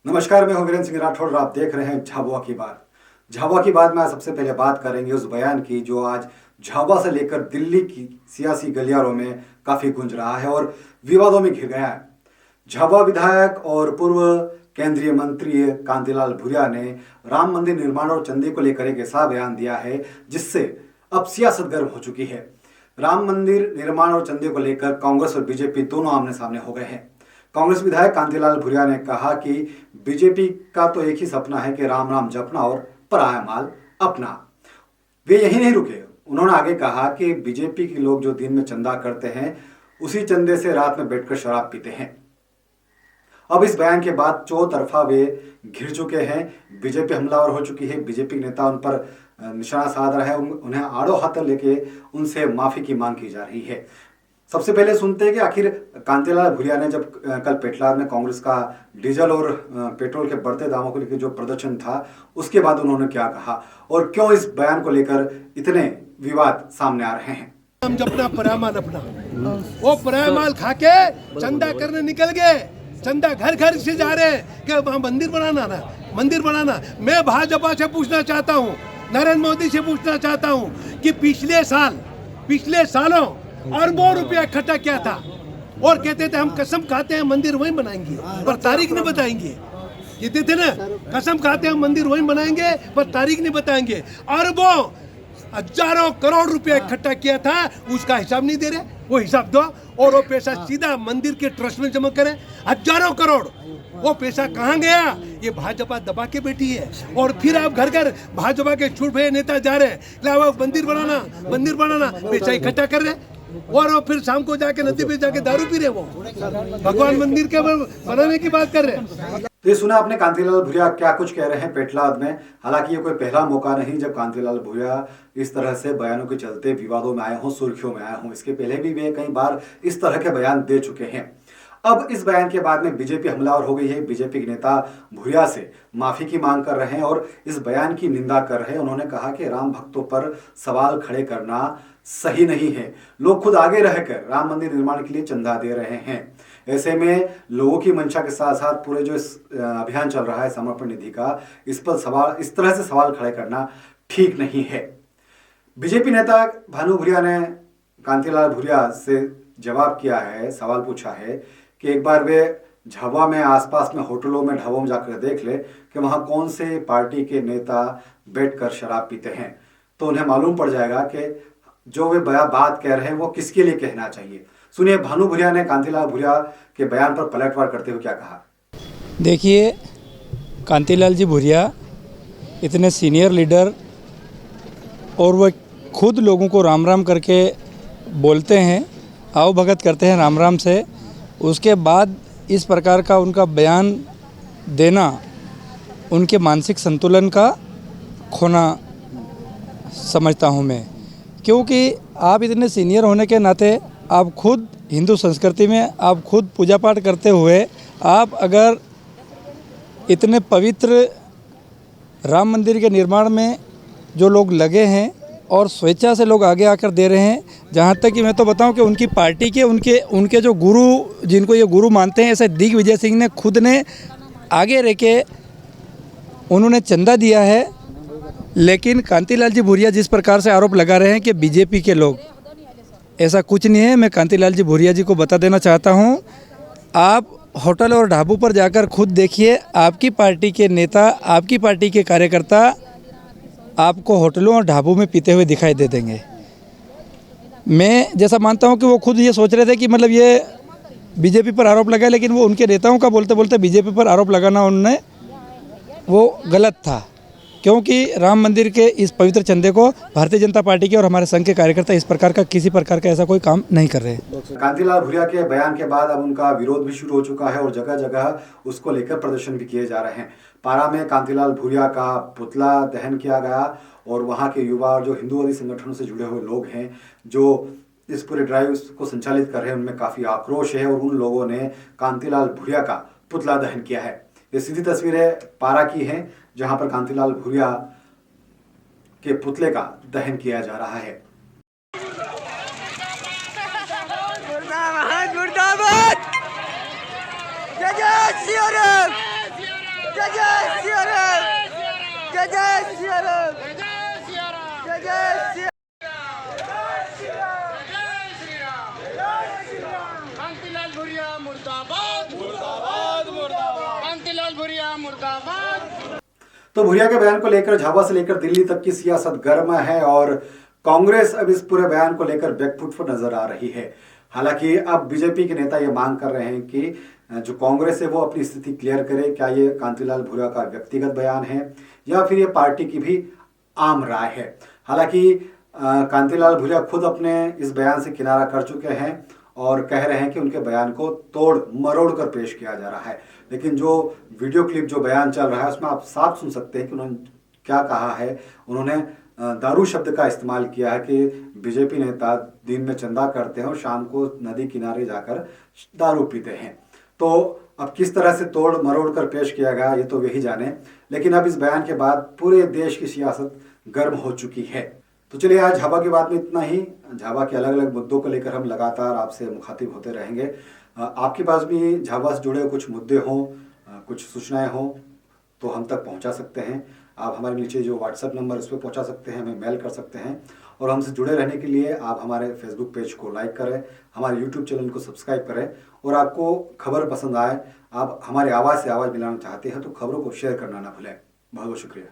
नमस्कार, मैं हूं वीरेंद्र सिंह राठौड़ और आप देख रहे हैं झाबुआ की बात। झाबुआ की बात में आज सबसे पहले बात करेंगे उस बयान की जो आज झाबुआ से लेकर दिल्ली की सियासी गलियारों में काफी गूंज रहा है और विवादों में घिर गया है। झाबुआ विधायक और पूर्व केंद्रीय मंत्री कांतिलाल भूरिया ने राम मंदिर निर्माण और चंदे को लेकर एक ऐसा बयान दिया है जिससे अब सियासत गर्म हो चुकी है। राम मंदिर निर्माण और चंदे को लेकर कांग्रेस और बीजेपी दोनों आमने सामने हो गए हैं। कांग्रेस विधायक कांतिलाल भूरिया ने कहा कि बीजेपी का तो एक ही सपना है कि राम नाम जपना और पराया माल अपना। वे यही नहीं रुके, उन्होंने आगे कहा कि बीजेपी के लोग जो दिन में चंदा करते हैं उसी चंदे से रात में बैठकर शराब पीते हैं। अब इस बयान के बाद चौतरफा वे घिर चुके हैं। बीजेपी हमलावर हो चुकी है, बीजेपी नेता उन पर निशाना साध रहा है, उन्हें आड़ो हाथ लेके उनसे माफी की मांग की जा रही है। सबसे पहले सुनते हैं कि आखिर कांतिलाल भूरिया ने जब कल पेटलाद में कांग्रेस का डीजल और पेट्रोल के बढ़ते दामों को लेकर जो प्रदर्शन था उसके बाद उन्होंने क्या कहा और क्यों इस बयान को लेकर इतने विवाद सामने आ रहे हैं। हम जपना परामाल अपना, वो परामाल खा के चंदा करने निकल गए। चंदा घर घर से जा रहे हैं कि मंदिर बनाना ना, मंदिर बनाना। मैं भाजपा से पूछना चाहता हूँ, नरेंद्र मोदी से पूछना चाहता हूँ कि पिछले सालों अरबों रुपया इकट्ठा किया था और कहते थे हम कसम खाते हैं मंदिर वहीं बनाएंगे पर तारीख नहीं बताएंगे। कहते थे ना, कसम खाते हैं मंदिर वहीं बनाएंगे पर तारीख नहीं बताएंगे। अरबों हजारों करोड़ रुपया इकट्ठा किया था, उसका हिसाब नहीं दे रहे। वो हिसाब दो और वो पैसा सीधा मंदिर के ट्रस्ट में जमा करें। हजारों करोड़, वो पैसा कहाँ गया? ये भाजपा दबा के बैठी है और फिर आप घर घर भाजपा के छूट भये नेता जा रहे हैं मंदिर बनाना, पैसा इकट्ठा कर रहे और वो फिर शाम को जाके नदी पे जाके दारू पी रहे। वो भगवान मंदिर के बनाने की बात कर रहे हैं। तो ये सुना आपने कांतिलाल भूरिया क्या कुछ कह रहे हैं पेटलाद में। हालांकि ये कोई पहला मौका नहीं जब कांतिलाल भूरिया इस तरह से बयानों के चलते विवादों में आए हों, सुर्खियों में आए हों। इसके पहले भी वे कई बार इस तरह के बयान दे चुके हैं। अब इस बयान के बाद में बीजेपी हमलावर हो गई है। बीजेपी के नेता भूरिया से माफी की मांग कर रहे हैं और इस बयान की निंदा कर रहे हैं। उन्होंने कहा कि राम भक्तों पर सवाल खड़े करना सही नहीं है। लोग खुद आगे रहकर राम मंदिर निर्माण के लिए चंदा दे रहे हैं। ऐसे में लोगों की मंशा के साथ साथ पूरे जो इस अभियान चल रहा है समर्पण निधि का, इस तरह से सवाल खड़े करना ठीक नहीं है। बीजेपी नेता भानु भूरिया ने कांतिलाल भूरिया से जवाब किया है, सवाल पूछा है कि एक बार वे झाबुआ में आसपास में होटलों में ढाबों में जाकर देख ले कि वहां कौन से पार्टी के नेता बैठकर शराब पीते हैं, तो उन्हें मालूम पड़ जाएगा कि जो वे बात कह रहे हैं वो किसके लिए कहना चाहिए। सुनिए भानु भूरिया ने कांतिलाल भूरिया के बयान पर पलटवार करते हुए क्या कहा। देखिए, कांतिलाल जी भूरिया इतने सीनियर लीडर और वह खुद लोगों को राम राम करके बोलते हैं, आओ भगत करते हैं राम राम से। उसके बाद इस प्रकार का उनका बयान देना उनके मानसिक संतुलन का खोना समझता हूँ मैं। क्योंकि आप इतने सीनियर होने के नाते आप खुद हिंदू संस्कृति में आप खुद पूजा पाठ करते हुए आप अगर इतने पवित्र राम मंदिर के निर्माण में जो लोग लगे हैं और स्वेच्छा से लोग आगे आकर दे रहे हैं, जहाँ तक कि मैं तो बताऊं कि उनकी पार्टी के उनके जो गुरु, जिनको ये गुरु मानते हैं, ऐसे दिग्विजय सिंह ने खुद ने आगे रह के उन्होंने चंदा दिया है। लेकिन कांतिलाल जी भूरिया जिस प्रकार से आरोप लगा रहे हैं कि बीजेपी के लोग, ऐसा कुछ नहीं है। मैं कांतिलाल जी भूरिया जी को बता देना चाहता हूँ, आप होटल और ढाबों पर जाकर खुद देखिए, आपकी पार्टी के नेता, आपकी पार्टी के कार्यकर्ता आपको होटलों और ढाबों में पीते हुए दिखाई दे देंगे। मैं जैसा मानता हूँ कि वो खुद ये सोच रहे थे कि मतलब ये बीजेपी पर आरोप लगा, लेकिन वो उनके नेताओं का बोलते बोलते बीजेपी पर आरोप लगाना उन्होंने वो गलत था। क्योंकि राम मंदिर के इस पवित्र चंदे को भारतीय जनता पार्टी के और हमारे संघ के कार्यकर्ता इस प्रकार का किसी प्रकार का ऐसा कोई काम नहीं कर रहे हैं। कांतिलाल भूरिया के बयान के बाद अब उनका विरोध भी शुरू हो चुका है और जगह जगह उसको लेकर प्रदर्शन भी किए जा रहे हैं। पारा में कांतिलाल भूरिया का पुतला दहन किया गया और वहाँ के युवा और जो हिंदूवादी संगठनों से जुड़े हुए लोग हैं जो इस पूरे ड्राइव को संचालित कर रहे हैं, उनमें काफ़ी आक्रोश है और उन लोगों ने कांतिलाल भूरिया का पुतला दहन किया है। ये सीधी तस्वीरें पारा की हैं जहां पर कांतिलाल भूरिया के पुतले का दहन किया जा रहा है। भुरिया मुर्दाबाद। तो भुरिया के बयान को लेकर झाबुआ से लेकर दिल्ली तक की सियासत गर्म है और कांग्रेस अब इस पूरे बयान को लेकर बैकफुट पर नजर आ रही है। हालांकि अब बीजेपी के नेता ये मांग कर रहे हैं कि जो कांग्रेस है वो अपनी स्थिति क्लियर करे, क्या ये कांतिलाल भुरिया का व्यक्तिगत बयान है या फिर ये पार्टी की भी आम राय है। हालांकि कांतिलाल भुरिया खुद अपने इस बयान से किनारा कर चुके हैं और कह रहे हैं कि उनके बयान को तोड़ मरोड़ कर पेश किया जा रहा है। लेकिन जो वीडियो क्लिप जो बयान चल रहा है उसमें आप साफ सुन सकते हैं कि उन्होंने क्या कहा है। उन्होंने दारू शब्द का इस्तेमाल किया है कि बीजेपी नेता दिन में चंदा करते हैं और शाम को नदी किनारे जाकर दारू पीते हैं। तो अब किस तरह से तोड़ मरोड़ कर पेश किया गया ये तो वही जाने। लेकिन अब इस बयान के बाद पूरे देश की सियासत गर्म हो चुकी है। तो चलिए आज झाबुआ की बात में इतना ही। झाबुआ के अलग अलग मुद्दों को लेकर हम लगातार आपसे मुखातिब होते रहेंगे। आपके पास भी झाबुआ से जुड़े कुछ मुद्दे हों, कुछ सूचनाएं हों तो हम तक पहुंचा सकते हैं। आप हमारे नीचे जो व्हाट्सएप नंबर उस पर पहुंचा सकते हैं, हमें मेल कर सकते हैं और हमसे जुड़े रहने के लिए आप हमारे फेसबुक पेज को लाइक करें, हमारे यूट्यूब चैनल को सब्सक्राइब करें और आपको खबर पसंद आए, आप हमारी आवाज़ से आवाज़ मिलाना चाहते हैं तो खबरों को शेयर करना ना भूलें। बहुत बहुत शुक्रिया।